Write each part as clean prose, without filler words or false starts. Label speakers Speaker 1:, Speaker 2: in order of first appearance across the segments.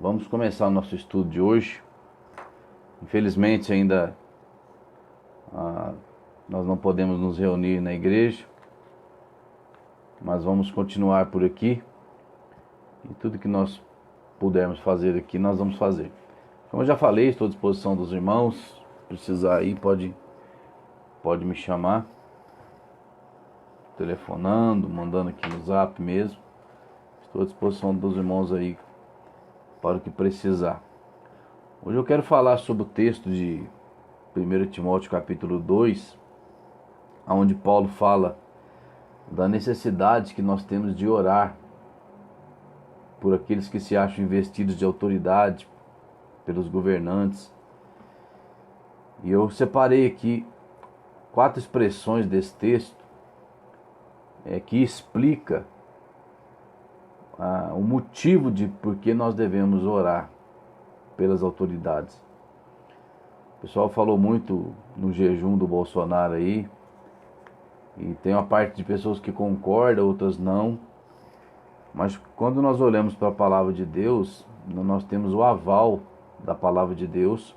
Speaker 1: Vamos começar o nosso estudo de hoje. Infelizmente ainda nós não podemos nos reunir na igreja, mas vamos continuar por aqui e tudo que nós pudermos fazer aqui nós vamos fazer. Como eu já falei, estou à disposição dos irmãos. Se precisar aí, pode me chamar, telefonando, mandando aqui no zap mesmo. Estou à disposição dos irmãos aí para o que precisar. Hoje eu quero falar sobre o texto de 1 Timóteo capítulo 2, onde Paulo fala da necessidade que nós temos de orar por aqueles que se acham investidos de autoridade, pelos governantes. E eu separei aqui 4 expressões desse texto que explica o motivo de por que nós devemos orar pelas autoridades. O pessoal falou muito no jejum do Bolsonaro aí, e tem uma parte de pessoas que concordam, outras não. Mas quando nós olhamos para a palavra de Deus, nós temos o aval da palavra de Deus.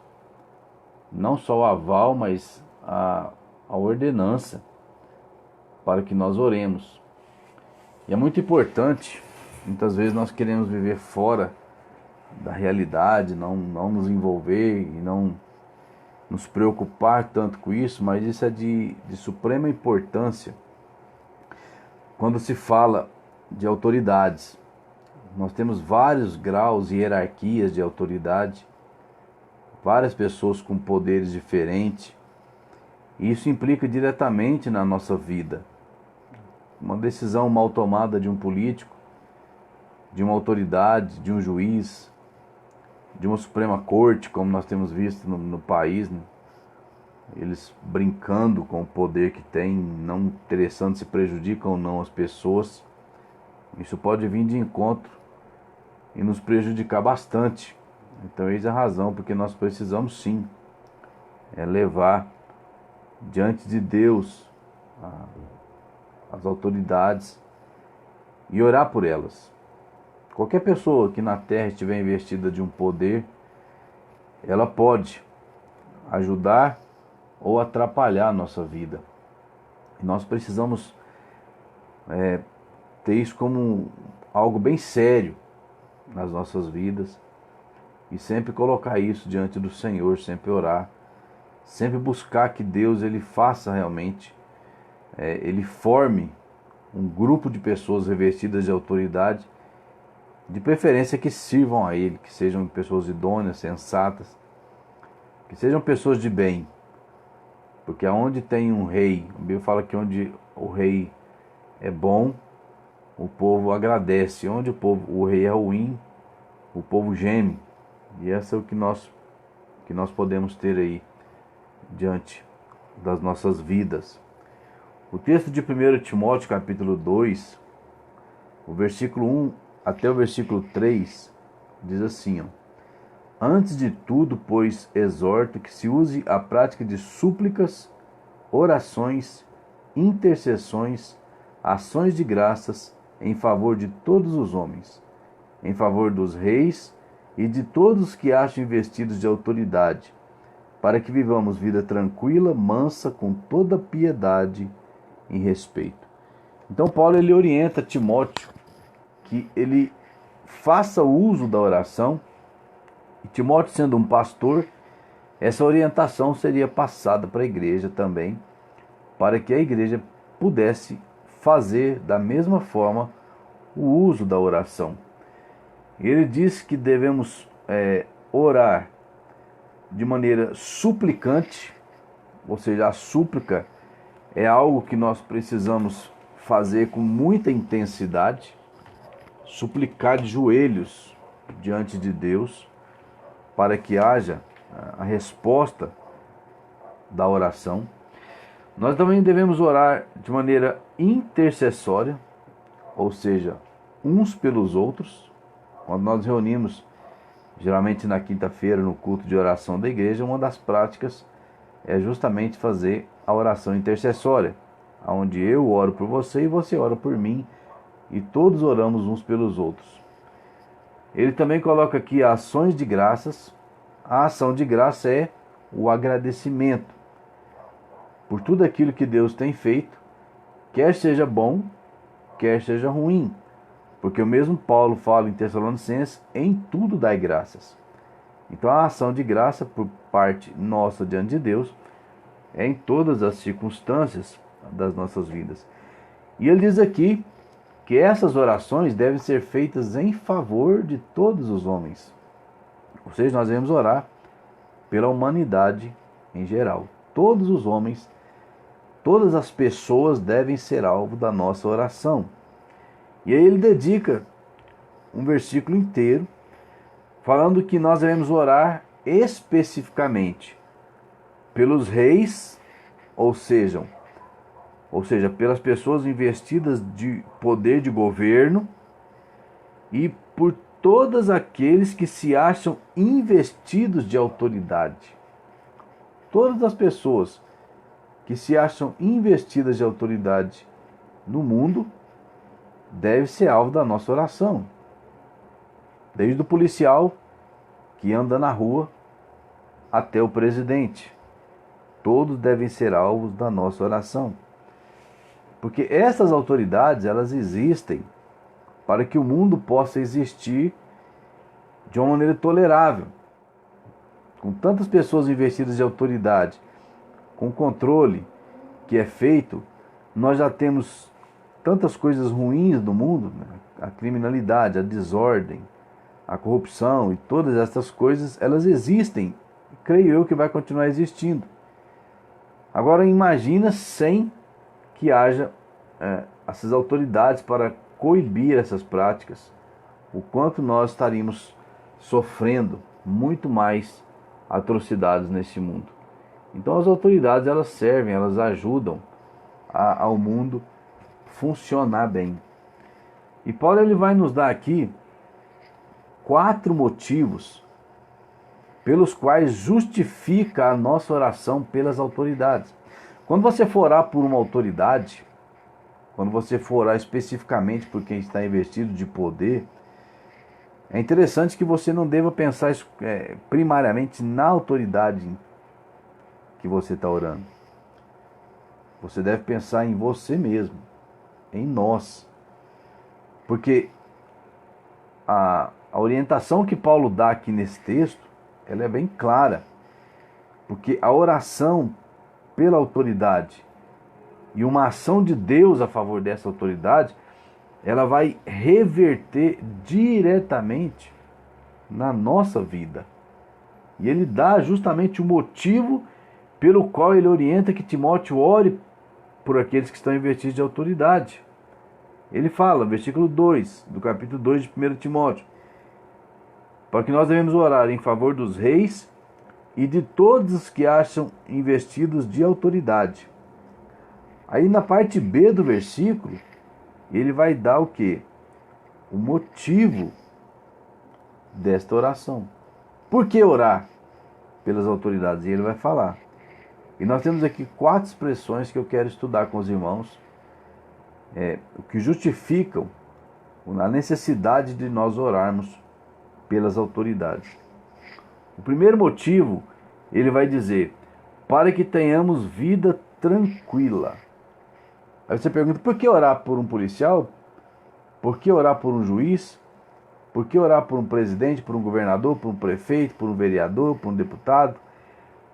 Speaker 1: Não só o aval, mas a ordenança para que nós oremos. E é muito importante. Muitas vezes nós queremos viver fora da realidade, não nos envolver e não nos preocupar tanto com isso, mas isso é de suprema importância quando se fala de autoridades. Nós temos vários graus e hierarquias de autoridade, várias pessoas com poderes diferentes, e isso implica diretamente na nossa vida. Uma decisão mal tomada de um político, de uma autoridade, de um juiz, de uma Suprema Corte, como nós temos visto no país, né? Eles brincando com o poder que tem, não interessando se prejudicam ou não as pessoas. Isso pode vir de encontro e nos prejudicar bastante. Então eis a razão porque nós precisamos sim levar diante de Deus as autoridades e orar por elas. Qualquer pessoa que na terra estiver investida de um poder, ela pode ajudar ou atrapalhar a nossa vida. E nós precisamos ter isso como algo bem sério nas nossas vidas e sempre colocar isso diante do Senhor, sempre orar, sempre buscar que Deus ele faça realmente, ele forme um grupo de pessoas revestidas de autoridade, de preferência que sirvam a Ele, que sejam pessoas idôneas, sensatas, que sejam pessoas de bem. Porque aonde tem um rei, a Bíblia fala que onde o rei é bom, o povo agradece. Onde o rei é ruim, o povo geme. E essa é o que nós podemos ter aí diante das nossas vidas. O texto de 1 Timóteo capítulo 2, o versículo 1 até o versículo 3, diz assim: Antes de tudo, pois, exorto que se use a prática de súplicas, orações, intercessões, ações de graças em favor de todos os homens, em favor dos reis e de todos que acham investidos de autoridade, para que vivamos vida tranquila, mansa, com toda piedade e respeito. Então Paulo ele orienta Timóteo que ele faça uso da oração. E Timóteo, sendo um pastor, essa orientação seria passada para a igreja também, para que a igreja pudesse fazer da mesma forma o uso da oração. Ele diz que devemos orar de maneira suplicante, ou seja, a súplica é algo que nós precisamos fazer com muita intensidade, suplicar de joelhos diante de Deus, para que haja a resposta da oração. Nós também devemos orar de maneira intercessória, ou seja, uns pelos outros. Quando nós reunimos, geralmente na quinta-feira, no culto de oração da igreja, uma das práticas é justamente fazer a oração intercessória, onde eu oro por você e você ora por mim, e todos oramos uns pelos outros. Ele também coloca aqui ações de graças. A ação de graça é o agradecimento por tudo aquilo que Deus tem feito, quer seja bom, quer seja ruim. Porque o mesmo Paulo fala em Tessalonicenses, em tudo dai graças. Então a ação de graça por parte nossa diante de Deus é em todas as circunstâncias das nossas vidas. E ele diz aqui que essas orações devem ser feitas em favor de todos os homens. Ou seja, nós devemos orar pela humanidade em geral. Todos os homens, todas as pessoas devem ser alvo da nossa oração. E aí ele dedica um versículo inteiro falando que nós devemos orar especificamente pelos reis, ou seja, pelas pessoas investidas de poder de governo e por todos aqueles que se acham investidos de autoridade. Todas as pessoas que se acham investidas de autoridade no mundo devem ser alvo da nossa oração. Desde o policial que anda na rua até o presidente. Todos devem ser alvos da nossa oração. Porque essas autoridades, elas existem para que o mundo possa existir de uma maneira tolerável. Com tantas pessoas investidas de autoridade, com o controle que é feito, nós já temos tantas coisas ruins no mundo, né? A criminalidade, a desordem, a corrupção e todas essas coisas, elas existem. Creio eu que vai continuar existindo. Agora imagina sem que haja essas autoridades para coibir essas práticas, o quanto nós estaríamos sofrendo muito mais atrocidades nesse mundo. Então as autoridades, elas servem, elas ajudam ao mundo funcionar bem. E Paulo, ele vai nos dar aqui 4 motivos pelos quais justifica a nossa oração pelas autoridades. Quando você for orar por uma autoridade, quando você for orar especificamente por quem está investido de poder, é interessante que você não deva pensar primariamente na autoridade que você está orando. Você deve pensar em você mesmo, em nós. Porque a orientação que Paulo dá aqui nesse texto, ela é bem clara. Porque a oração pela autoridade e uma ação de Deus a favor dessa autoridade, ela vai reverter diretamente na nossa vida. E ele dá justamente o motivo pelo qual ele orienta que Timóteo ore por aqueles que estão investidos de autoridade. Ele fala, versículo 2 do capítulo 2 de 1 Timóteo, para que nós devemos orar em favor dos reis e de todos os que acham investidos de autoridade. Aí na parte B do versículo, ele vai dar o quê? O motivo desta oração. Por que orar pelas autoridades? E ele vai falar. E nós temos aqui 4 expressões que eu quero estudar com os irmãos, o que justificam a necessidade de nós orarmos pelas autoridades. O primeiro motivo, ele vai dizer, para que tenhamos vida tranquila. Aí você pergunta, por que orar por um policial? Por que orar por um juiz? Por que orar por um presidente, por um governador, por um prefeito, por um vereador, por um deputado?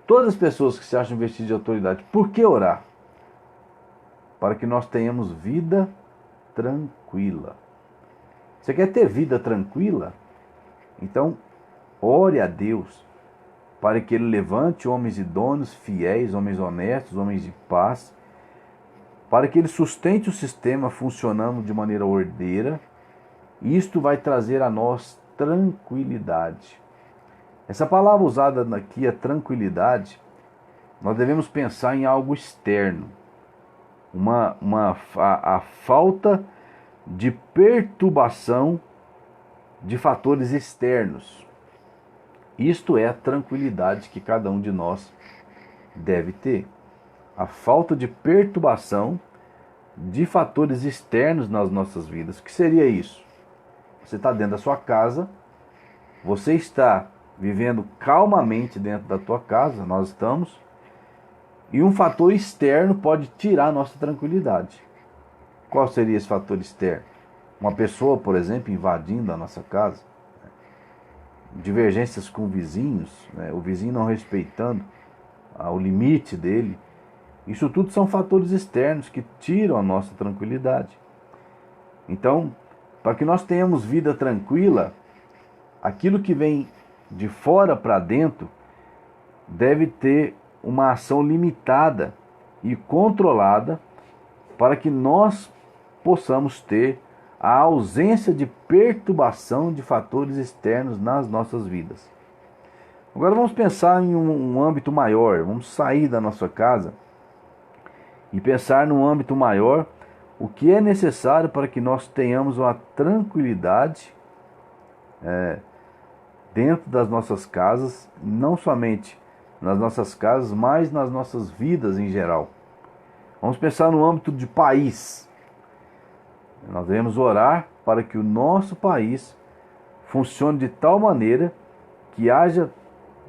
Speaker 1: Todas as pessoas que se acham investidas de autoridade, por que orar? Para que nós tenhamos vida tranquila. Você quer ter vida tranquila? Então, ore a Deus para que Ele levante homens idôneos, fiéis, homens honestos, homens de paz, para que Ele sustente o sistema funcionando de maneira ordeira. Isto vai trazer a nós tranquilidade. Essa palavra usada aqui, a tranquilidade, nós devemos pensar em algo externo. A falta de perturbação de fatores externos. Isto é a tranquilidade que cada um de nós deve ter. A falta de perturbação de fatores externos nas nossas vidas. O que seria isso? Você está dentro da sua casa Você está vivendo calmamente dentro da tua casa, nós estamos, e um fator externo pode tirar a nossa tranquilidade. Qual seria esse fator externo? Uma pessoa, por exemplo, invadindo a nossa casa, divergências com vizinhos, né? O vizinho não respeitando o limite dele. Isso tudo são fatores externos que tiram a nossa tranquilidade. Então, para que nós tenhamos vida tranquila, aquilo que vem de fora para dentro deve ter uma ação limitada e controlada para que nós possamos ter a ausência de perturbação de fatores externos nas nossas vidas. Agora vamos pensar em um âmbito maior, vamos sair da nossa casa e pensar num âmbito maior o que é necessário para que nós tenhamos uma tranquilidade dentro das nossas casas, não somente nas nossas casas, mas nas nossas vidas em geral. Vamos pensar no âmbito de país. Nós devemos orar para que o nosso país funcione de tal maneira que haja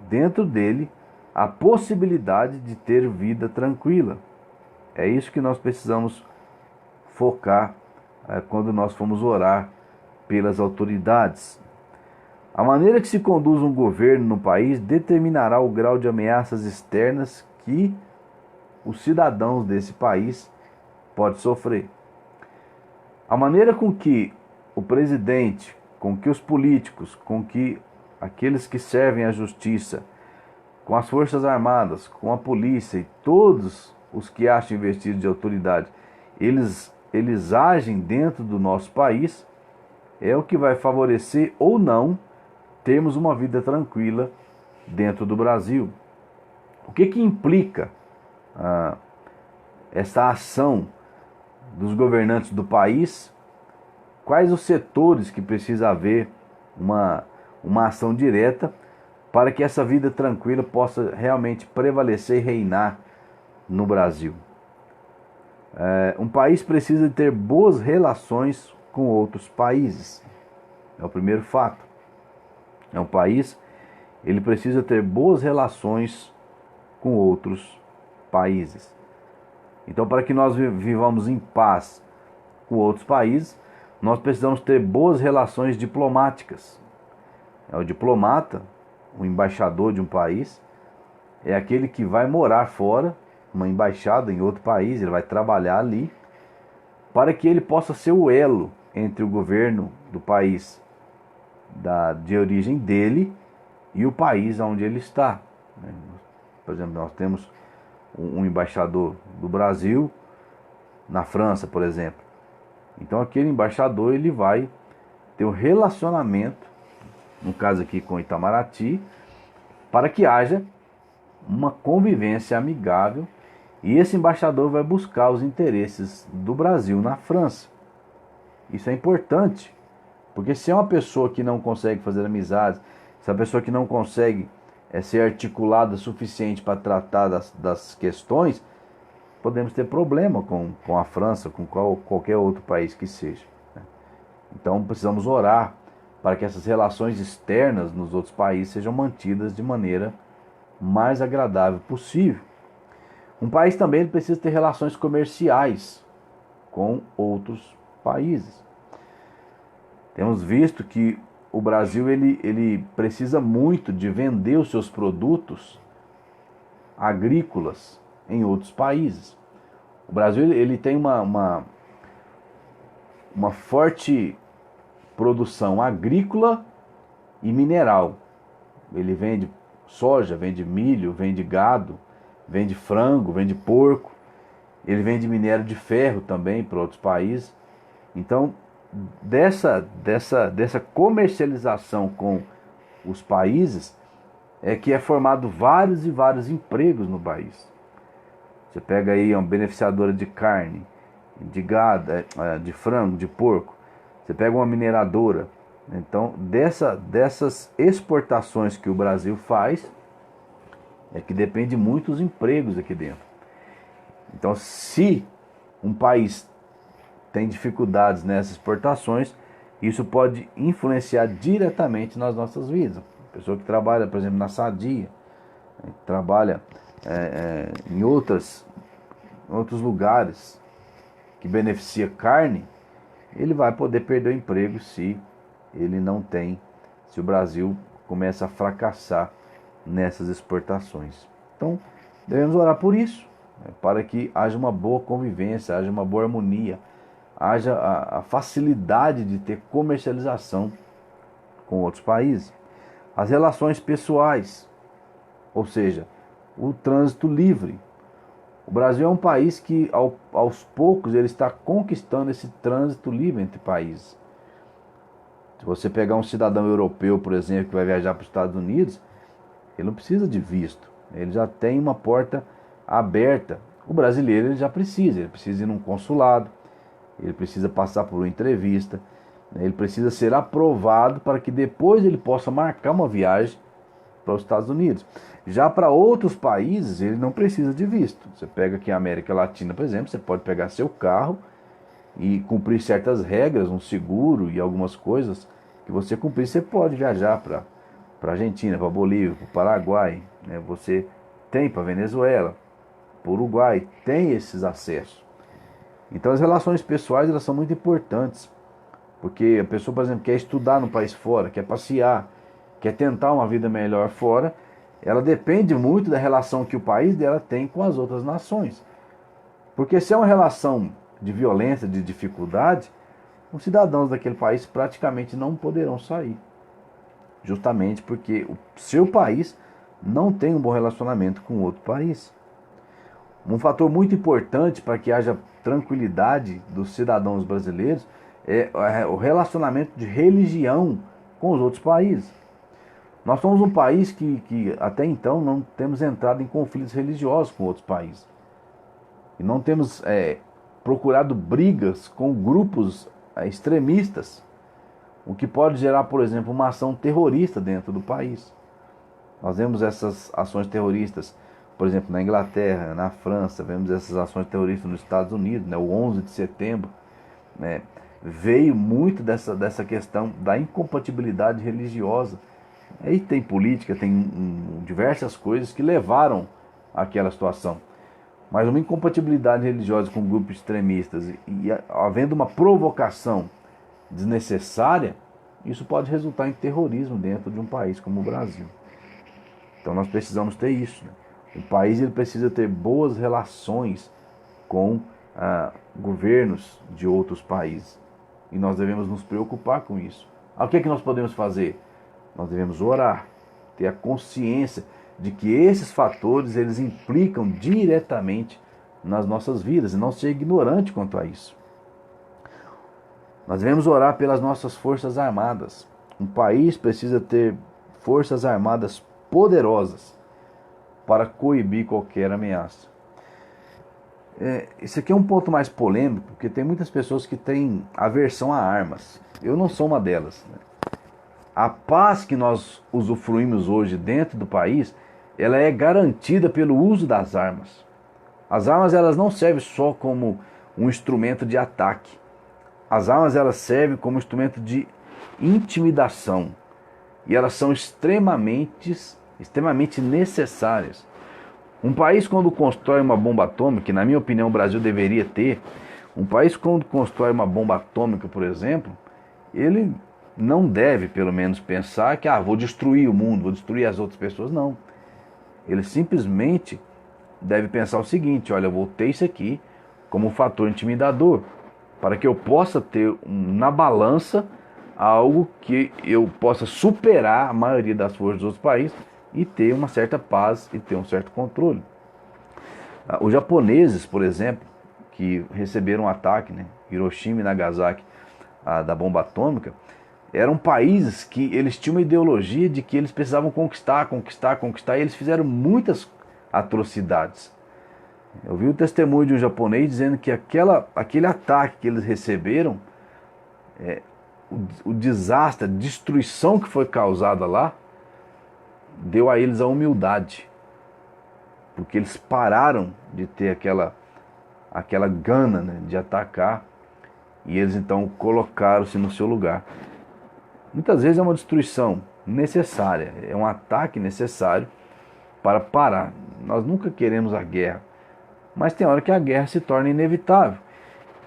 Speaker 1: dentro dele a possibilidade de ter vida tranquila. É isso que nós precisamos focar quando nós formos orar pelas autoridades. A maneira que se conduz um governo no país determinará o grau de ameaças externas que os cidadãos desse país podem sofrer. A maneira com que o presidente, com que os políticos, com que aqueles que servem à justiça, com as forças armadas, com a polícia e todos os que acham investidos de autoridade, eles agem dentro do nosso país, é o que vai favorecer ou não termos uma vida tranquila dentro do Brasil. O que implica essa ação dos governantes do país? Quais os setores que precisa haver uma ação direta para que essa vida tranquila possa realmente prevalecer e reinar no Brasil? Um país precisa ter boas relações com outros países. É o primeiro fato. Um país, ele precisa ter boas relações com outros países. Então, para que nós vivamos em paz com outros países, nós precisamos ter boas relações diplomáticas. O diplomata, o embaixador de um país, é aquele que vai morar fora, uma embaixada em outro país, ele vai trabalhar ali, para que ele possa ser o elo entre o governo do país de origem dele e o país onde ele está. Por exemplo, nós temos um embaixador do Brasil na França, por exemplo. Então aquele embaixador ele vai ter um relacionamento, no caso aqui com Itamaraty, para que haja uma convivência amigável, e esse embaixador vai buscar os interesses do Brasil na França. Isso é importante, porque se é uma pessoa que não consegue fazer amizades, se é uma pessoa que não consegue ser articulada o suficiente para tratar das questões, podemos ter problema com a França, com qualquer outro país que seja. Então precisamos orar para que essas relações externas nos outros países sejam mantidas de maneira mais agradável possível. Um país também precisa ter relações comerciais com outros países. Temos visto que o Brasil ele precisa muito de vender os seus produtos agrícolas em outros países. O Brasil ele tem uma forte produção agrícola e mineral. Ele vende soja, vende milho, vende gado, vende frango, vende porco. Ele vende minério de ferro também para outros países. Então, dessa comercialização com os países é que é formado vários e vários empregos no país. Você pega aí uma beneficiadora de carne, de gado, de frango, de porco. Você pega uma mineradora. Então, dessas exportações que o Brasil faz, é que depende muito dos empregos aqui dentro. Então, se um país tem dificuldades nessas exportações, Isso pode influenciar diretamente nas nossas vidas. A pessoa que trabalha, por exemplo, na Sadia, trabalha em outros lugares que beneficia carne, ele vai poder perder o emprego se o Brasil começa a fracassar nessas exportações. Então, devemos orar por isso, para que haja uma boa convivência, haja uma boa harmonia, haja a facilidade de ter comercialização com outros países. As relações pessoais, ou seja, o trânsito livre. O Brasil é um país que, aos poucos, ele está conquistando esse trânsito livre entre países. Se você pegar um cidadão europeu, por exemplo, que vai viajar para os Estados Unidos, ele não precisa de visto. Ele já tem uma porta aberta. O brasileiro ele já precisa. Ele precisa ir num consulado, ele precisa passar por uma entrevista, ele precisa ser aprovado para que depois ele possa marcar uma viagem para os Estados Unidos. Já para outros países, ele não precisa de visto. Você pega aqui a América Latina, por exemplo, você pode pegar seu carro e cumprir certas regras, um seguro e algumas coisas que você cumprir, você pode viajar para a Argentina, para a Bolívia, para o Paraguai, né? Você tem para a Venezuela, para o Uruguai, tem esses acessos. Então as relações pessoais elas são muito importantes, porque a pessoa, por exemplo, quer estudar no país fora, quer passear, quer tentar uma vida melhor fora, ela depende muito da relação que o país dela tem com as outras nações. Porque se é uma relação de violência, de dificuldade, os cidadãos daquele país praticamente não poderão sair. Justamente porque o seu país não tem um bom relacionamento com outro país. Um fator muito importante para que haja tranquilidade dos cidadãos brasileiros é o relacionamento de religião com os outros países. Nós somos um país que até então não temos entrado em conflitos religiosos com outros países. E não temos procurado brigas com grupos extremistas, o que pode gerar, por exemplo, uma ação terrorista dentro do país. Nós vemos essas ações terroristas, por exemplo, na Inglaterra, na França, vemos essas ações terroristas nos Estados Unidos, né, o 11 de setembro, né, veio muito dessa questão da incompatibilidade religiosa. Aí tem política, tem diversas coisas que levaram àquela situação. Mas uma incompatibilidade religiosa com grupos extremistas e havendo uma provocação desnecessária, isso pode resultar em terrorismo dentro de um país como o Brasil. Então nós precisamos ter isso, né? O país ele precisa ter boas relações com governos de outros países. E nós devemos nos preocupar com isso. O que é que nós podemos fazer? Nós devemos orar, ter a consciência de que esses fatores eles implicam diretamente nas nossas vidas e não ser ignorante quanto a isso. Nós devemos orar pelas nossas forças armadas. Um país precisa ter forças armadas poderosas para coibir qualquer ameaça. Esse aqui é um ponto mais polêmico, porque tem muitas pessoas que têm aversão a armas. Eu não sou uma delas, né? A paz que nós usufruímos hoje dentro do país, ela é garantida pelo uso das armas. As armas elas não servem só como um instrumento de ataque. As armas elas servem como instrumento de intimidação. E elas são extremamente necessárias. Um país quando constrói uma bomba atômica, que na minha opinião o Brasil deveria ter, um país quando constrói uma bomba atômica, por exemplo, ele não deve, pelo menos, pensar que vou destruir o mundo, vou destruir as outras pessoas. Não. Ele simplesmente deve pensar o seguinte: olha, eu vou ter isso aqui como um fator intimidador, para que eu possa ter na balança algo que eu possa superar a maioria das forças dos outros países e ter uma certa paz e ter um certo controle. Os japoneses, por exemplo, que receberam um ataque, né, Hiroshima e Nagasaki, da bomba atômica, eram países que eles tinham uma ideologia de que eles precisavam conquistar, e eles fizeram muitas atrocidades. Eu vi o testemunho de um japonês dizendo que aquele ataque que eles receberam, o desastre, a destruição que foi causada lá, deu a eles a humildade, porque eles pararam de ter aquela gana, né, de atacar, e eles então colocaram-se no seu lugar. Muitas vezes é uma destruição necessária, é um ataque necessário para parar. Nós nunca queremos a guerra, mas tem hora que a guerra se torna inevitável.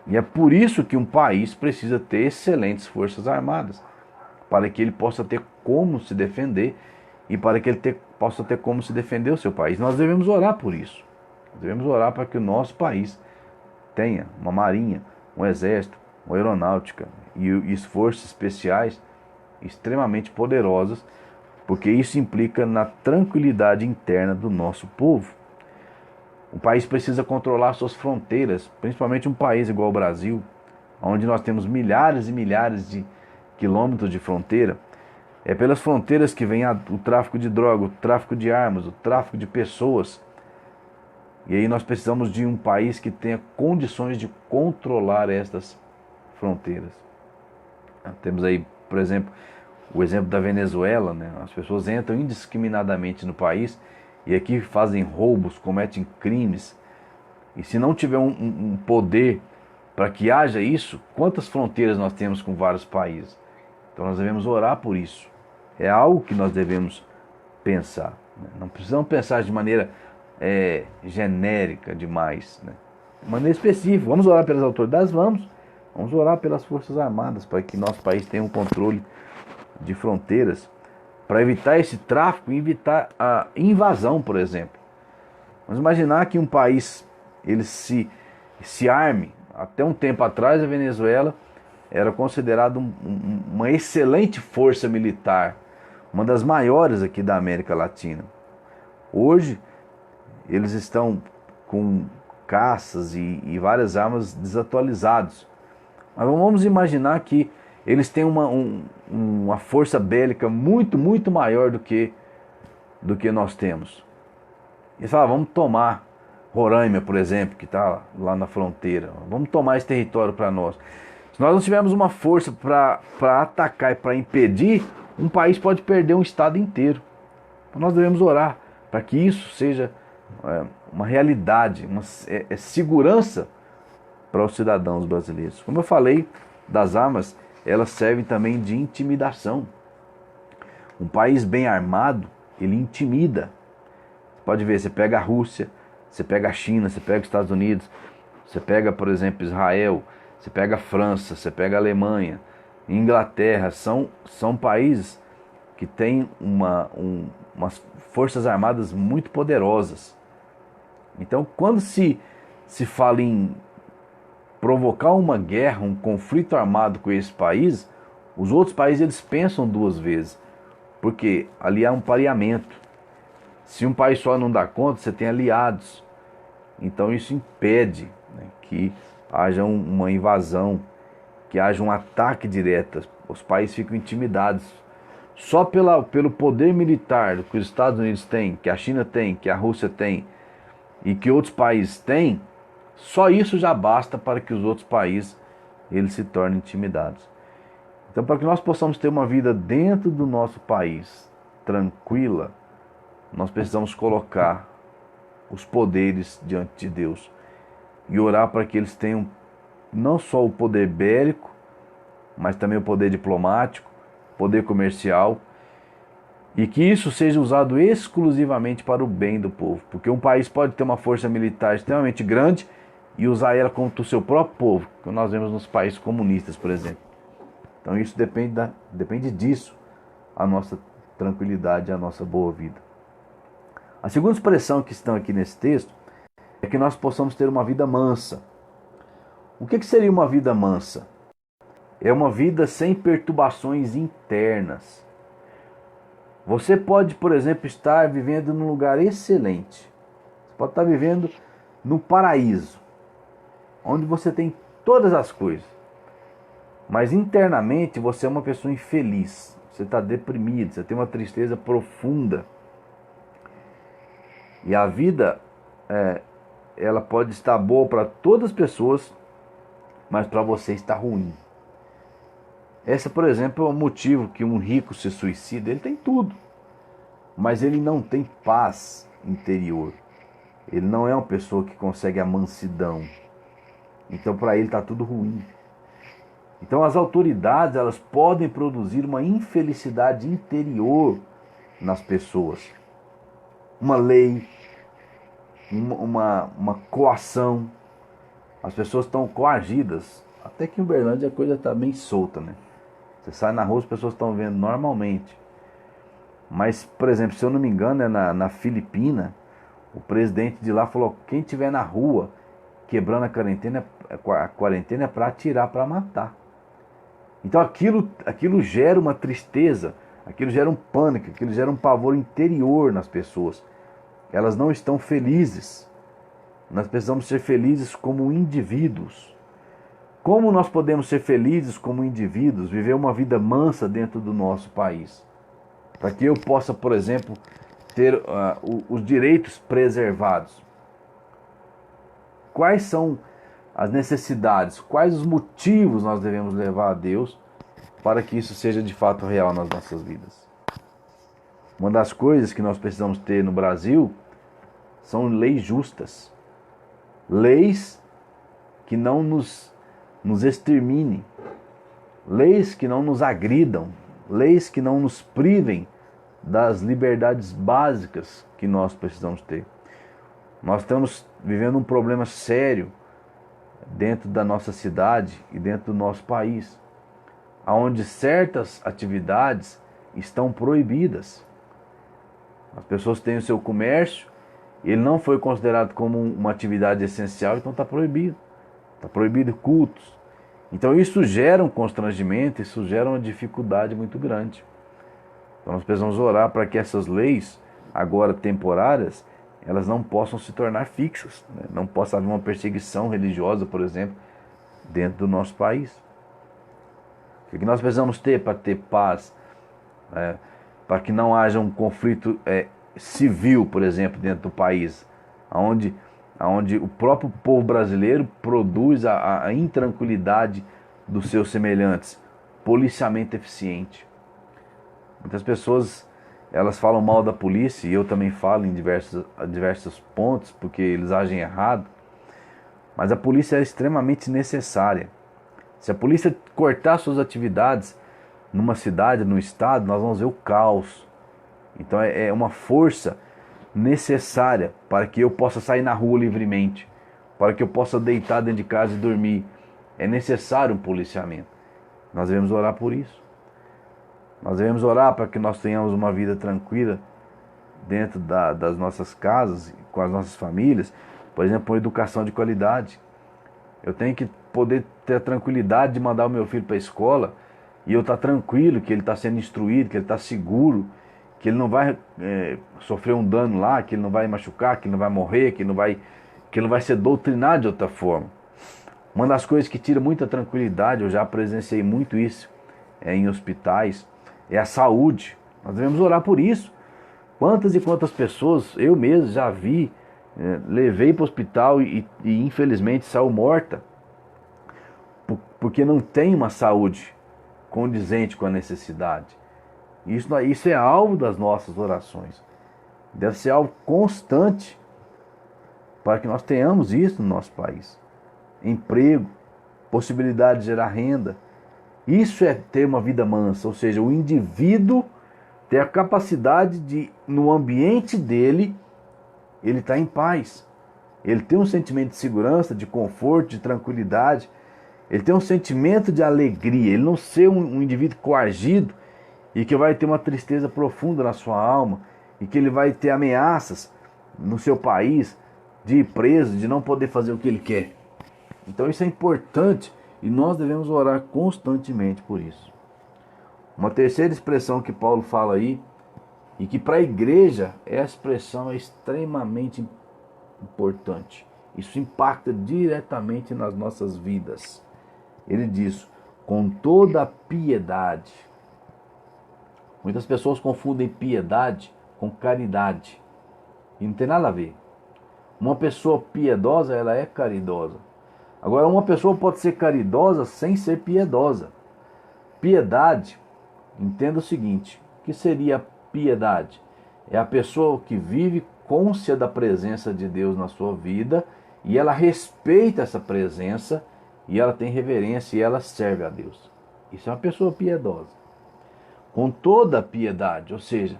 Speaker 1: E é por isso que um país precisa ter excelentes forças armadas, para que ele possa ter como se defender e para que ele possa ter como se defender o seu país. Nós devemos orar por isso. Nós devemos orar para que o nosso país tenha uma marinha, um exército, uma aeronáutica e forças especiais extremamente poderosas, porque isso implica na tranquilidade interna do nosso povo. O país precisa controlar suas fronteiras, principalmente um país igual ao Brasil, onde nós temos milhares e milhares de quilômetros de fronteira. É pelas fronteiras que vem o tráfico de droga, o tráfico de armas, o tráfico de pessoas. E aí nós precisamos de um país que tenha condições de controlar estas fronteiras. Temos aí, por exemplo, o exemplo da Venezuela, né? As pessoas entram indiscriminadamente no país e aqui fazem roubos, cometem crimes. E se não tiver um poder para que haja isso, quantas fronteiras nós temos com vários países? Então nós devemos orar por isso. É algo que nós devemos pensar, né? Não precisamos pensar de maneira genérica demais, né? De maneira específica. Vamos orar pelas autoridades? Vamos orar pelas Forças Armadas, para que nosso país tenha um controle de fronteiras, para evitar esse tráfico e evitar a invasão, por exemplo. Vamos imaginar que um país ele se arme. Até um tempo atrás, a Venezuela era considerada uma excelente força militar, uma das maiores aqui da América Latina. Hoje, eles estão com caças e várias armas desatualizados. Mas vamos imaginar que eles têm uma força bélica muito, muito maior do que nós temos. Eles falam, vamos tomar Roraima, por exemplo, que está lá na fronteira. Vamos tomar esse território para nós. Se nós não tivermos uma força para atacar e para impedir, um país pode perder um estado inteiro. Então nós devemos orar para que isso seja uma realidade, uma segurança para os cidadãos brasileiros. Como eu falei, das armas, elas servem também de intimidação. Um país bem armado, ele intimida. Você pode ver, você pega a Rússia, você pega a China, você pega os Estados Unidos, você pega, por exemplo, Israel, você pega a França, você pega a Alemanha, Inglaterra, são países que têm umas forças armadas muito poderosas. Então, quando se fala em provocar uma guerra, um conflito armado com esse país, os outros países eles pensam duas vezes, porque ali há um pareamento. Se um país só não dá conta, você tem aliados. Então isso impede, né, que haja uma invasão, que haja um ataque direto. Os países ficam intimidados. Só pelo poder militar que os Estados Unidos têm, que a China tem, que a Rússia tem e que outros países têm, só isso já basta para que os outros países eles se tornem intimidados. Então, para que nós possamos ter uma vida dentro do nosso país tranquila, nós precisamos colocar os poderes diante de Deus e orar para que eles tenham não só o poder bélico, mas também o poder diplomático, poder comercial, e que isso seja usado exclusivamente para o bem do povo, porque um país pode ter uma força militar extremamente grande e usar ela contra o seu próprio povo, que nós vemos nos países comunistas, por exemplo. Então isso depende disso, a nossa tranquilidade, a nossa boa vida. A segunda expressão que está aqui nesse texto é que nós possamos ter uma vida mansa. O que seria uma vida mansa? É uma vida sem perturbações internas. Você pode, por exemplo, estar vivendo num lugar excelente. Você pode estar vivendo no paraíso, onde você tem todas as coisas. Mas internamente você é uma pessoa infeliz. Você está deprimido, você tem uma tristeza profunda. E a vida, ela pode estar boa para todas as pessoas, mas para você está ruim. Esse, por exemplo, é o motivo que um rico se suicida. Ele tem tudo, mas ele não tem paz interior. Ele não é uma pessoa que consegue a mansidão. Então para ele está tudo ruim. Então as autoridades, elas podem produzir uma infelicidade interior nas pessoas. Uma lei, uma coação. As pessoas estão coagidas. Até que em Uberlândia a coisa está bem solta, né? Você sai na rua, as pessoas estão vendo normalmente. Mas, por exemplo, se eu não me engano, na Filipina, o presidente de lá falou: quem estiver na rua quebrando a quarentena é para atirar, para matar. Então aquilo gera uma tristeza, aquilo gera um pânico, aquilo gera um pavor interior nas pessoas. Elas não estão felizes. Nós precisamos ser felizes como indivíduos. Como nós podemos ser felizes como indivíduos, viver uma vida mansa dentro do nosso país? Para que eu possa, por exemplo, ter os direitos preservados. Quais são as necessidades, quais os motivos nós devemos levar a Deus para que isso seja de fato real nas nossas vidas? Uma das coisas que nós precisamos ter no Brasil são leis justas. Leis que não nos exterminem. Leis que não nos agridam. Leis que não nos privem das liberdades básicas que nós precisamos ter. Nós estamos vivendo um problema sério dentro da nossa cidade e dentro do nosso país, onde certas atividades estão proibidas. As pessoas têm o seu comércio, ele não foi considerado como uma atividade essencial, então está proibido. Está proibido cultos. Então isso gera um constrangimento, isso gera uma dificuldade muito grande. Então nós precisamos orar para que essas leis, agora temporárias, elas não possam se tornar fixas, né? Não possa haver uma perseguição religiosa, por exemplo, dentro do nosso país. O que nós precisamos ter para ter paz, para que não haja um conflito civil, por exemplo, dentro do país, onde o próprio povo brasileiro produz a intranquilidade dos seus semelhantes, policiamento eficiente. Muitas pessoas, elas falam mal da polícia, e eu também falo em diversos pontos, porque eles agem errado, mas a polícia é extremamente necessária. Se a polícia cortar suas atividades numa cidade, num estado, nós vamos ver o caos. Então é uma força necessária para que eu possa sair na rua livremente, para que eu possa deitar dentro de casa e dormir. É necessário um policiamento. Nós devemos orar por isso. Nós devemos orar para que nós tenhamos uma vida tranquila dentro das nossas casas, com as nossas famílias. Por exemplo, uma educação de qualidade. Eu tenho que poder ter a tranquilidade de mandar o meu filho para a escola e eu estar tranquilo que ele está sendo instruído, que ele está seguro, que ele não vai sofrer um dano lá, que ele não vai machucar, que ele não vai morrer, que ele não vai ser doutrinado de outra forma. Uma das coisas que tira muita tranquilidade, eu já presenciei muito isso em hospitais, é a saúde. Nós devemos orar por isso. Quantas e quantas pessoas eu mesmo já vi, levei para o hospital e infelizmente saiu morta, porque não tem uma saúde condizente com a necessidade. Isso é alvo das nossas orações. Deve ser algo constante para que nós tenhamos isso no nosso país. Emprego, possibilidade de gerar renda. Isso é ter uma vida mansa, ou seja, o indivíduo ter a capacidade de, no ambiente dele, ele estar em paz. Ele tem um sentimento de segurança, de conforto, de tranquilidade. Ele tem um sentimento de alegria. Ele não ser um indivíduo coagido e que vai ter uma tristeza profunda na sua alma e que ele vai ter ameaças no seu país de ir preso, de não poder fazer o que ele quer. Então isso é importante e nós devemos orar constantemente por isso. Uma terceira expressão que Paulo fala aí, e que para a igreja essa expressão é extremamente importante. Isso impacta diretamente nas nossas vidas. Ele diz, com toda a piedade. Muitas pessoas confundem piedade com caridade. E não tem nada a ver. Uma pessoa piedosa, ela é caridosa. Agora, uma pessoa pode ser caridosa sem ser piedosa. Piedade, entenda o seguinte, o que seria piedade? É a pessoa que vive cônscia da presença de Deus na sua vida e ela respeita essa presença e ela tem reverência e ela serve a Deus. Isso é uma pessoa piedosa, com toda a piedade. Ou seja,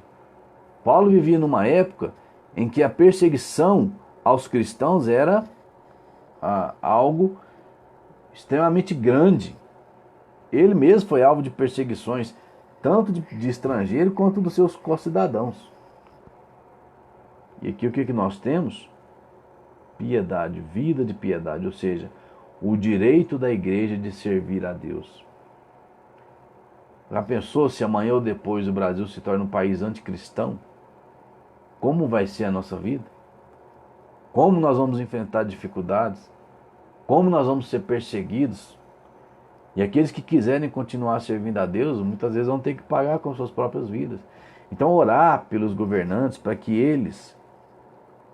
Speaker 1: Paulo vivia numa época em que a perseguição aos cristãos era algo extremamente grande. Ele mesmo foi alvo de perseguições, tanto de estrangeiro quanto dos seus concidadãos. E aqui o que nós temos? Piedade, vida de piedade, ou seja, o direito da igreja de servir a Deus. Já pensou se amanhã ou depois o Brasil se torna um país anticristão? Como vai ser a nossa vida? Como nós vamos enfrentar dificuldades? Como nós vamos ser perseguidos? E aqueles que quiserem continuar servindo a Deus, muitas vezes vão ter que pagar com suas próprias vidas. Então orar pelos governantes para que eles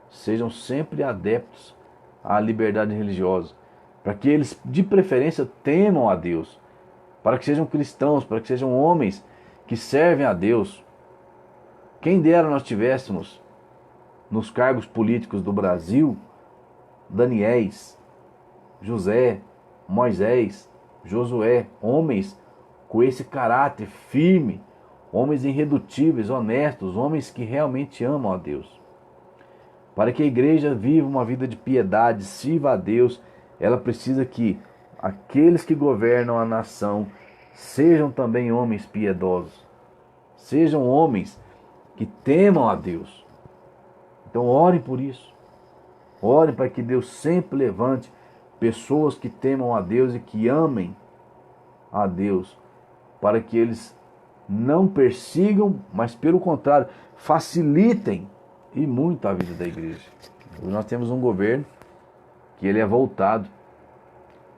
Speaker 1: sejam sempre adeptos à liberdade religiosa, para que eles, de preferência, temam a Deus, para que sejam cristãos, para que sejam homens que servem a Deus. Quem dera nós tivéssemos nos cargos políticos do Brasil Daniéis, José, Moisés, Josué, homens com esse caráter firme, homens irredutíveis, honestos, homens que realmente amam a Deus. Para que a igreja viva uma vida de piedade, sirva a Deus, ela precisa que aqueles que governam a nação sejam também homens piedosos, sejam homens que temam a Deus. Então orem por isso. Orem para que Deus sempre levante pessoas que temam a Deus e que amem a Deus, para que eles não persigam, mas pelo contrário, facilitem e muito a vida da igreja. Hoje nós temos um governo que ele é voltado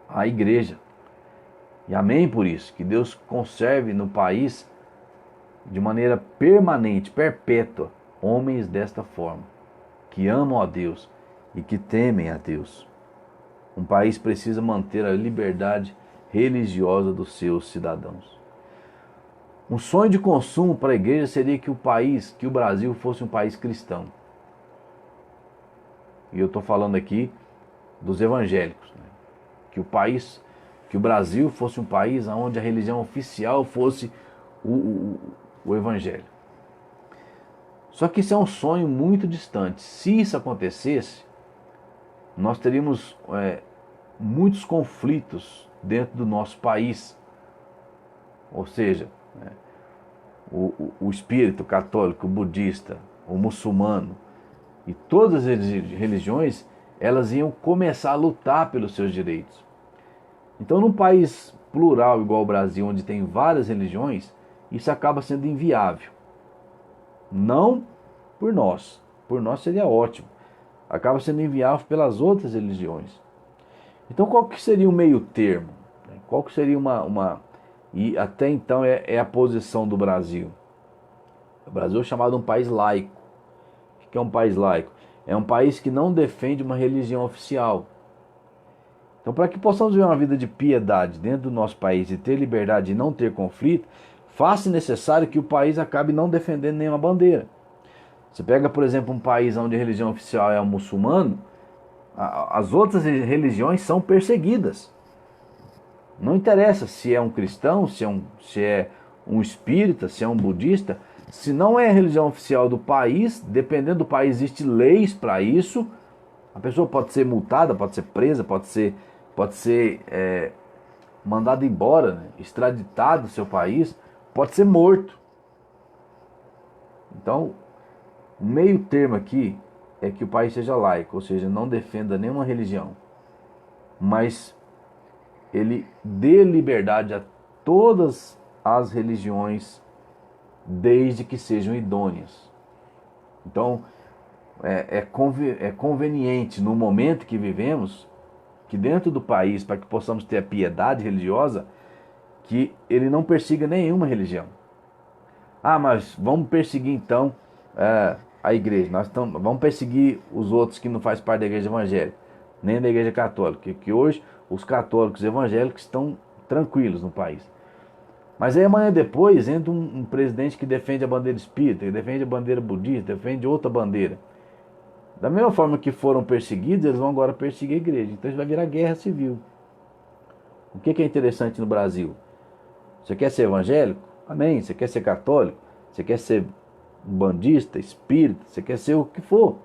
Speaker 1: à igreja. E amém por isso, que Deus conserve no país de maneira permanente, perpétua, homens desta forma, que amam a Deus e que temem a Deus. Um país precisa manter a liberdade religiosa dos seus cidadãos. Um sonho de consumo para a igreja seria que o Brasil fosse um país cristão. E eu estou falando aqui dos evangélicos, né? Que o Brasil fosse um país onde a religião oficial fosse o evangelho. Só que isso é um sonho muito distante. Se isso acontecesse, nós teríamos muitos conflitos dentro do nosso país. Ou seja, o espírito católico, o budista, o muçulmano e todas as religiões, elas iam começar a lutar pelos seus direitos. Então, num país plural igual o Brasil, onde tem várias religiões, isso acaba sendo inviável. Não por nós seria ótimo. Acaba sendo inviável pelas outras religiões. Então, qual que seria o meio termo? Qual que seria e até então é a posição do Brasil. O Brasil é chamado um país laico. O que é um país laico? É um país que não defende uma religião oficial. Então, para que possamos viver uma vida de piedade dentro do nosso país e ter liberdade e não ter conflito, faz-se necessário que o país acabe não defendendo nenhuma bandeira. Você pega, por exemplo, um país onde a religião oficial é o muçulmano, as outras religiões são perseguidas. Não interessa se é um cristão, se é um espírita, se é um budista. Se não é a religião oficial do país, dependendo do país, existem leis para isso. A pessoa pode ser multada, pode ser presa, pode ser mandada embora, né? Extraditado do seu país, pode ser morto. Então, o meio termo aqui é que o país seja laico, ou seja, não defenda nenhuma religião, mas ele dê liberdade a todas as religiões, desde que sejam idôneas. Então, é conveniente no momento que vivemos, que dentro do país, para que possamos ter a piedade religiosa, que ele não persiga nenhuma religião. Mas vamos perseguir então a igreja. Vamos perseguir os outros que não fazem parte da igreja evangélica, nem da igreja católica, que hoje os católicos evangélicos estão tranquilos no país. Mas aí amanhã depois entra um presidente que defende a bandeira espírita, que defende a bandeira budista, defende outra bandeira. Da mesma forma que foram perseguidos, eles vão agora perseguir a igreja. Então isso vai virar guerra civil. O que é interessante no Brasil? Você quer ser evangélico? Amém. Você quer ser católico? Você quer ser bandista, espírita? Você quer ser o que for?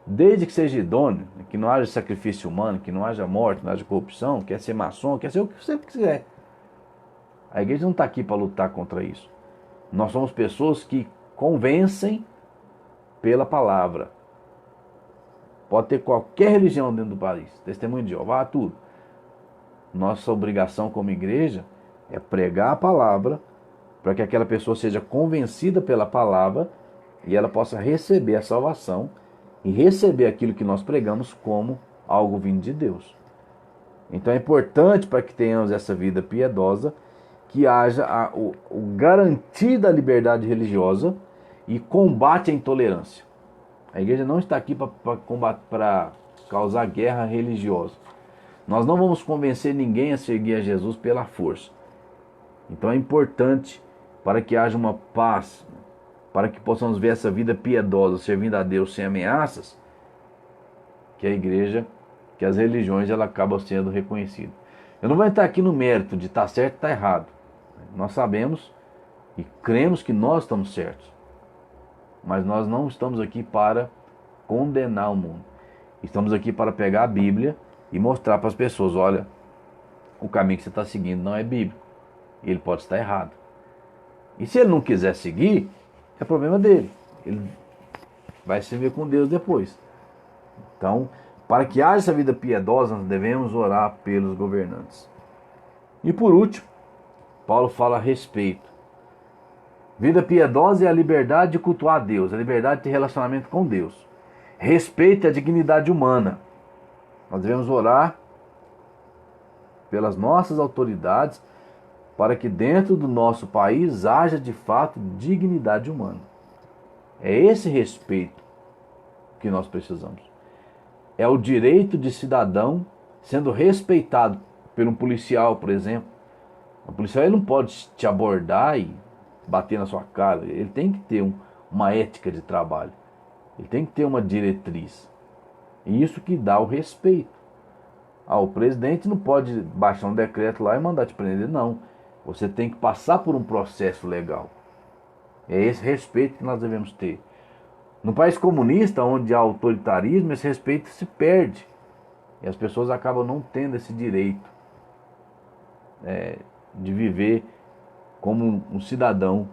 Speaker 1: Desde que seja idôneo, que não haja sacrifício humano, que não haja morte, não haja corrupção, quer ser maçom, quer ser o que você quiser. A igreja não está aqui para lutar contra isso. Nós somos pessoas que convencem pela palavra. Pode ter qualquer religião dentro do país, testemunho de Jeová, tudo. Nossa obrigação como igreja é pregar a palavra para que aquela pessoa seja convencida pela palavra e ela possa receber a salvação e receber aquilo que nós pregamos como algo vindo de Deus. Então é importante para que tenhamos essa vida piedosa que haja o garantia da liberdade religiosa e combate à intolerância. A igreja não está aqui para causar guerra religiosa. Nós não vamos convencer ninguém a seguir a Jesus pela força. Então é importante para que haja uma paz, para que possamos ver essa vida piedosa servindo a Deus sem ameaças, que a igreja, que as religiões, ela acabam sendo reconhecidas. Eu não vou entrar aqui no mérito de estar certo e estar errado. Nós sabemos e cremos que nós estamos certos. Mas nós não estamos aqui para condenar o mundo. Estamos aqui para pegar a Bíblia e mostrar para as pessoas, olha, o caminho que você está seguindo não é bíblico. Ele pode estar errado. E se ele não quiser seguir, é problema dele. Ele vai se ver com Deus depois. Então, para que haja essa vida piedosa, nós devemos orar pelos governantes. E por último, Paulo fala a respeito. Vida piedosa é a liberdade de cultuar a Deus, a liberdade de ter relacionamento com Deus. Respeito à dignidade humana. Nós devemos orar pelas nossas autoridades para que dentro do nosso país haja de fato dignidade humana. É esse respeito que nós precisamos. É o direito de cidadão sendo respeitado por um policial, por exemplo. O policial ele não pode te abordar e bater na sua cara. Ele tem que ter uma ética de trabalho. Ele tem que ter uma diretriz. E isso que dá o respeito. O presidente não pode baixar um decreto lá e mandar te prender, não. Você tem que passar por um processo legal. É esse respeito que nós devemos ter. No país comunista, onde há autoritarismo, esse respeito se perde. E as pessoas acabam não tendo esse direito de viver como um cidadão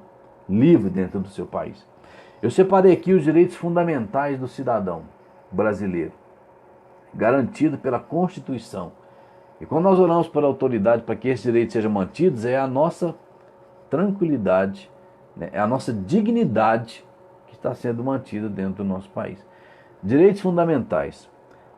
Speaker 1: livre dentro do seu país. Eu separei aqui os direitos fundamentais do cidadão brasileiro, garantido pela Constituição. E quando nós oramos pela autoridade para que esses direitos sejam mantidos, é a nossa tranquilidade, é a nossa dignidade que está sendo mantida dentro do nosso país. Direitos fundamentais.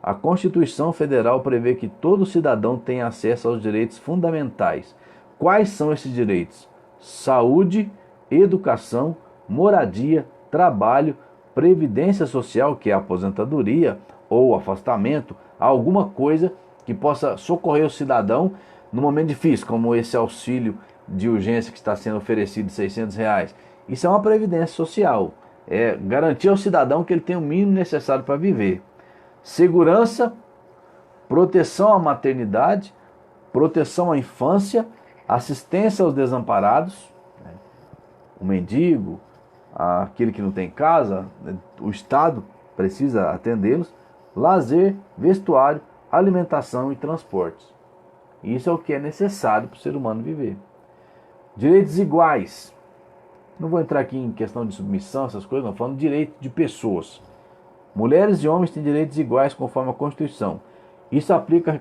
Speaker 1: A Constituição Federal prevê que todo cidadão tem acesso aos direitos fundamentais. Quais são esses direitos? Saúde, educação, moradia, trabalho, previdência social, que é a aposentadoria ou afastamento, alguma coisa que possa socorrer o cidadão no momento difícil, como esse auxílio de urgência que está sendo oferecido de R$600. Isso é uma previdência social, é garantir ao cidadão que ele tem o mínimo necessário para viver. Segurança, proteção à maternidade, proteção à infância, assistência aos desamparados, o mendigo, aquele que não tem casa, o Estado precisa atendê-los, lazer, vestuário, alimentação e transportes. Isso é o que é necessário para o ser humano viver. Direitos iguais. Não vou entrar aqui em questão de submissão, essas coisas, não, falando de direito de pessoas. Mulheres e homens têm direitos iguais conforme a Constituição. Isso aplica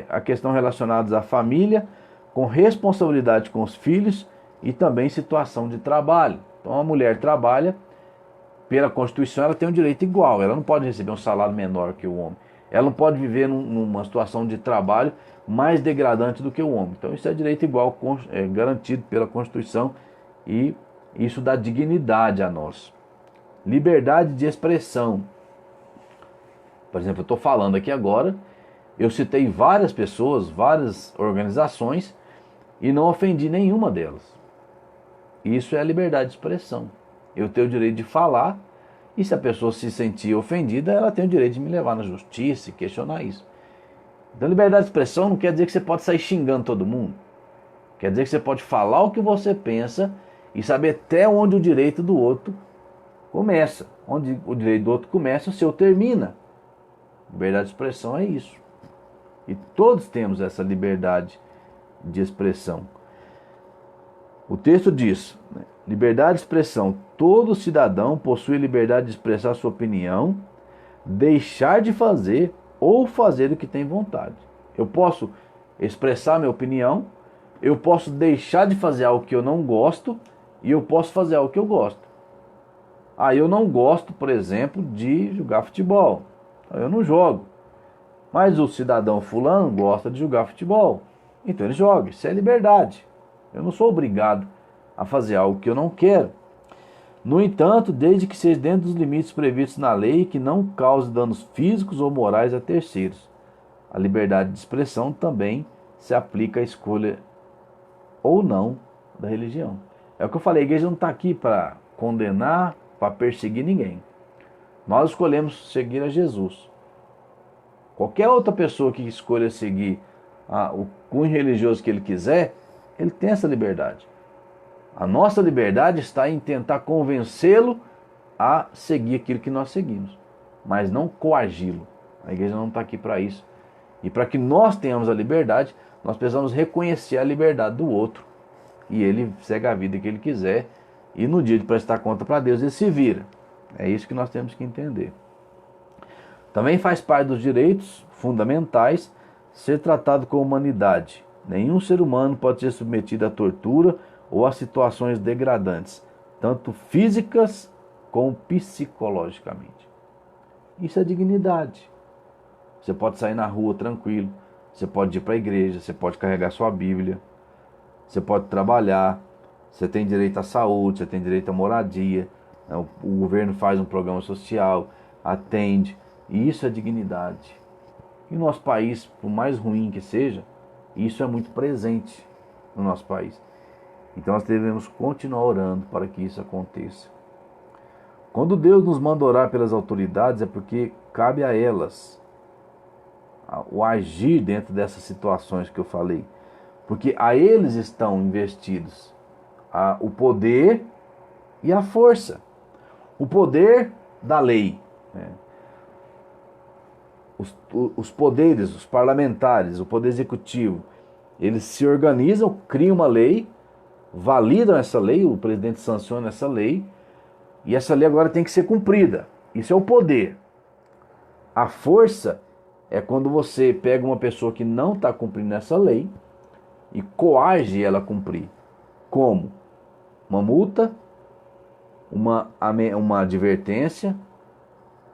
Speaker 1: a questão relacionadas à família, com responsabilidade com os filhos e também situação de trabalho. Então a mulher trabalha, pela Constituição ela tem um direito igual, ela não pode receber um salário menor que o homem. Ela não pode viver numa situação de trabalho mais degradante do que o homem. Então isso é direito igual, garantido pela Constituição, e isso dá dignidade a nós. Liberdade de expressão. Por exemplo, eu estou falando aqui agora, eu citei várias pessoas, várias organizações e não ofendi nenhuma delas. Isso é a liberdade de expressão. Eu tenho o direito de falar, e se a pessoa se sentir ofendida, ela tem o direito de me levar na justiça e questionar isso. Então, liberdade de expressão não quer dizer que você pode sair xingando todo mundo. Quer dizer que você pode falar o que você pensa e saber até onde o direito do outro começa. Onde o direito do outro começa, o seu termina. Liberdade de expressão é isso. E todos temos essa liberdade de expressão. O texto diz, né, liberdade de expressão. Todo cidadão possui liberdade de expressar sua opinião, deixar de fazer ou fazer o que tem vontade. Eu posso expressar minha opinião, eu posso deixar de fazer algo que eu não gosto e eu posso fazer algo que eu gosto. Eu não gosto, por exemplo, de jogar futebol. Eu não jogo. Mas o cidadão fulano gosta de jogar futebol. Então ele joga. Isso é liberdade. Eu não sou obrigado a fazer algo que eu não quero. No entanto, desde que seja dentro dos limites previstos na lei e que não cause danos físicos ou morais a terceiros. A liberdade de expressão também se aplica à escolha ou não da religião. É o que eu falei, a igreja não está aqui para condenar, para perseguir ninguém. Nós escolhemos seguir a Jesus. Qualquer outra pessoa que escolha seguir o cunho religioso que ele quiser, ele tem essa liberdade. A nossa liberdade está em tentar convencê-lo a seguir aquilo que nós seguimos, mas não coagi-lo. A igreja não está aqui para isso. E para que nós tenhamos a liberdade, nós precisamos reconhecer a liberdade do outro. E ele segue a vida que ele quiser. E no dia de prestar conta para Deus, ele se vira. É isso que nós temos que entender. Também faz parte dos direitos fundamentais ser tratado com humanidade. Nenhum ser humano pode ser submetido à tortura ou a situações degradantes, tanto físicas como psicologicamente. Isso é dignidade. Você pode sair na rua tranquilo, você pode ir para a igreja, você pode carregar sua Bíblia, você pode trabalhar, você tem direito à saúde, você tem direito à moradia, o governo faz um programa social, atende, e isso é dignidade. E o nosso país, por mais ruim que seja, isso é muito presente no nosso país. Então nós devemos continuar orando para que isso aconteça. Quando Deus nos manda orar pelas autoridades, é porque cabe a elas o agir dentro dessas situações que eu falei. Porque a eles estão investidos o poder e a força. O poder da lei. Né? Os poderes, os parlamentares, o poder executivo, eles se organizam, criam uma lei, validam essa lei, o presidente sanciona essa lei, e essa lei agora tem que ser cumprida. Isso é o poder. A força é quando você pega uma pessoa que não está cumprindo essa lei e coage ela a cumprir. Como? Uma multa, uma advertência,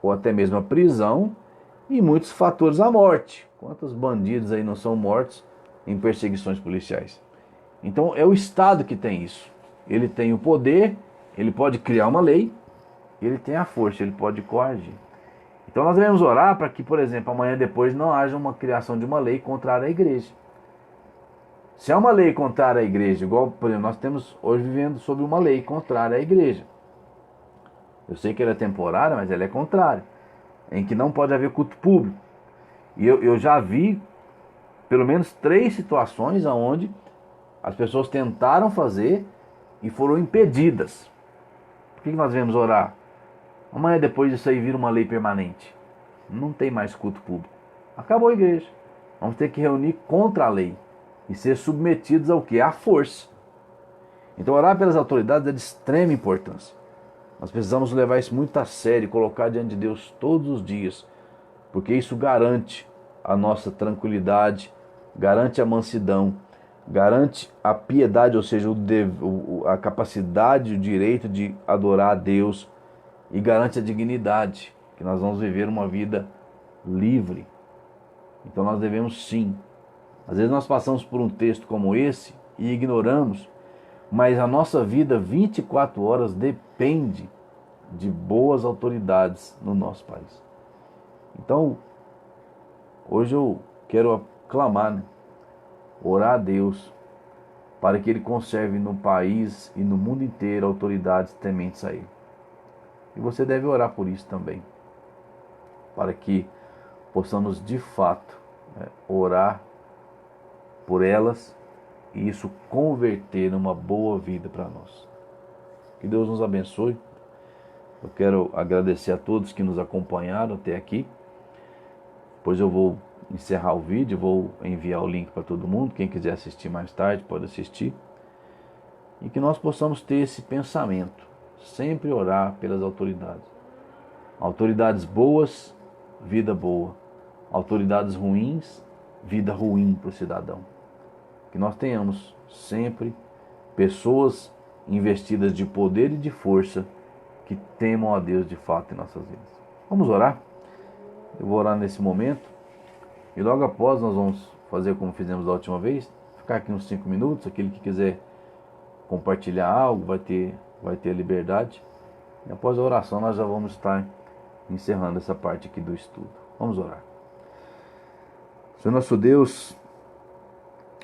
Speaker 1: ou até mesmo a prisão, e muitos fatores à morte. Quantos bandidos aí não são mortos em perseguições policiais? Então é o Estado que tem isso. Ele tem o poder, ele pode criar uma lei, ele tem a força, ele pode coagir. Então nós devemos orar para que, por exemplo, amanhã depois não haja uma criação de uma lei contrária à igreja. Se há uma lei contrária à igreja, igual, por exemplo, nós temos hoje vivendo sobre uma lei contrária à igreja. Eu sei que ela é temporária, mas ela é contrária. Em que não pode haver culto público. E eu já vi pelo menos 3 situações onde as pessoas tentaram fazer e foram impedidas. Por que nós devemos orar? Amanhã depois disso aí vira uma lei permanente. Não tem mais culto público. Acabou a igreja. Vamos ter que reunir contra a lei e ser submetidos ao que? À força. Então orar pelas autoridades é de extrema importância. Nós precisamos levar isso muito a sério e colocar diante de Deus todos os dias, porque isso garante a nossa tranquilidade, garante a mansidão, garante a piedade, ou seja, a capacidade, o direito de adorar a Deus, e garante a dignidade, que nós vamos viver uma vida livre. Então nós devemos sim. Às vezes nós passamos por um texto como esse e ignoramos, mas a nossa vida 24 horas depende de boas autoridades no nosso país. Então, hoje eu quero clamar, né? Orar a Deus para que Ele conserve no país e no mundo inteiro autoridades tementes a Ele. E você deve orar por isso também, para que possamos de fato orar por elas e isso converter numa boa vida para nós. Que Deus nos abençoe. Eu quero agradecer a todos que nos acompanharam até aqui. Depois eu vou encerrar o vídeo, vou enviar o link para todo mundo. Quem quiser assistir mais tarde pode assistir. E que nós possamos ter esse pensamento, sempre orar pelas autoridades. Autoridades boas, vida boa. Autoridades ruins, vida ruim para o cidadão. Que nós tenhamos sempre pessoas investidas de poder e de força que temam a Deus de fato em nossas vidas. Vamos orar? Eu vou orar nesse momento e logo após nós vamos fazer como fizemos da última vez, ficar aqui uns 5 minutos, aquele que quiser compartilhar algo vai ter a liberdade. E após a oração nós já vamos estar encerrando essa parte aqui do estudo. Vamos orar. Senhor nosso Deus,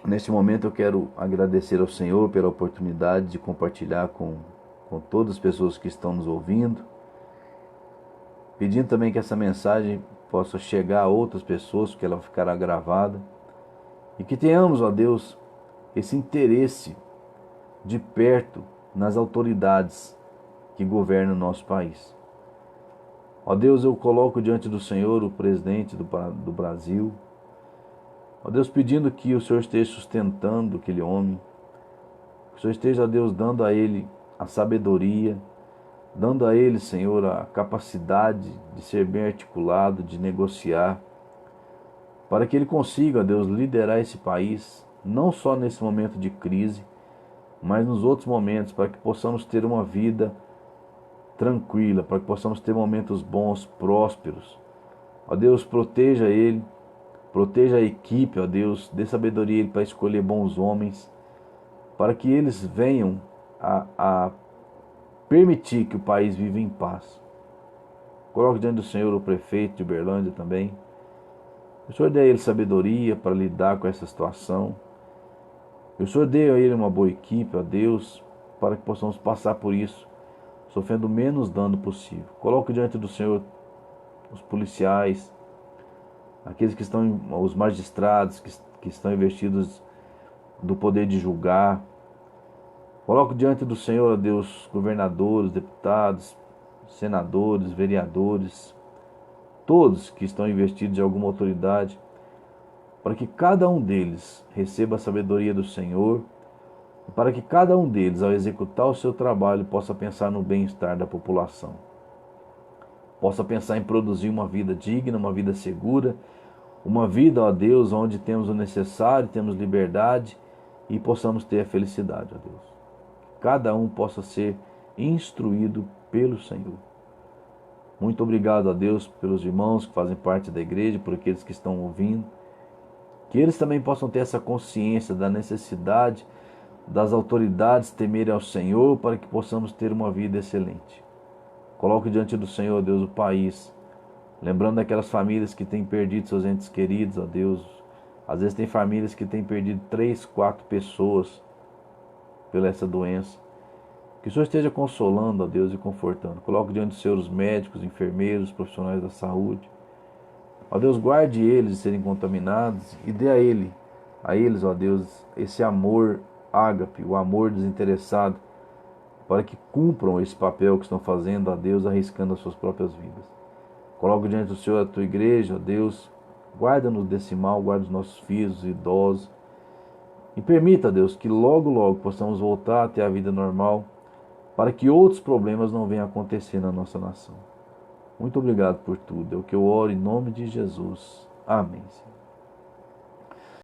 Speaker 1: neste momento eu quero agradecer ao Senhor pela oportunidade de compartilhar com todas as pessoas que estão nos ouvindo, pedindo também que essa mensagem possa chegar a outras pessoas, porque ela ficará gravada, e que tenhamos, ó Deus, esse interesse de perto nas autoridades que governam o nosso país. Ó Deus, eu coloco diante do Senhor o presidente do Brasil, ó Deus, pedindo que o Senhor esteja sustentando aquele homem, que o Senhor esteja, ó Deus, dando a ele a sabedoria, dando a ele, Senhor, a capacidade de ser bem articulado, de negociar, para que ele consiga, ó Deus, liderar esse país, não só nesse momento de crise, mas nos outros momentos, para que possamos ter uma vida tranquila, para que possamos ter momentos bons, prósperos. Ó Deus, proteja ele, proteja a equipe, ó Deus, dê sabedoria a ele para escolher bons homens, para que eles venham a permitir que o país viva em paz. Coloque diante do Senhor o prefeito de Uberlândia também. O Senhor dê a ele sabedoria para lidar com essa situação. O Senhor dê a ele uma boa equipe, ó Deus, para que possamos passar por isso, sofrendo o menos dano possível. Coloque diante do Senhor os policiais, aqueles que estão, os magistrados que estão investidos do poder de julgar. Coloco diante do Senhor, ó Deus, governadores, deputados, senadores, vereadores, todos que estão investidos de alguma autoridade, para que cada um deles receba a sabedoria do Senhor, e para que cada um deles, ao executar o seu trabalho, possa pensar no bem-estar da população. Possa pensar em produzir uma vida digna, uma vida segura, uma vida, ó Deus, onde temos o necessário, temos liberdade e possamos ter a felicidade, ó Deus. Cada um possa ser instruído pelo Senhor. Muito obrigado a Deus pelos irmãos que fazem parte da igreja, por aqueles que estão ouvindo. Que eles também possam ter essa consciência da necessidade das autoridades temerem ao Senhor para que possamos ter uma vida excelente. Coloque diante do Senhor, Deus, o país, lembrando daquelas famílias que têm perdido seus entes queridos, ó Deus. Às vezes tem famílias que têm perdido 3, 4 pessoas pela essa doença. Que o Senhor esteja consolando, ó Deus, e confortando. Coloque diante do Senhor os médicos, enfermeiros, os profissionais da saúde. Ó Deus, guarde eles de serem contaminados e dê a eles, ó Deus, esse amor ágape, o amor desinteressado, para que cumpram esse papel que estão fazendo, ó Deus, arriscando as suas próprias vidas. Coloque diante do Senhor a tua igreja, ó Deus, guarda-nos desse mal, guarda os nossos filhos, os idosos, e permita, Deus, que logo, logo possamos voltar a ter a vida normal, para que outros problemas não venham a acontecer na nossa nação. Muito obrigado por tudo. É o que eu oro em nome de Jesus. Amém, Senhor.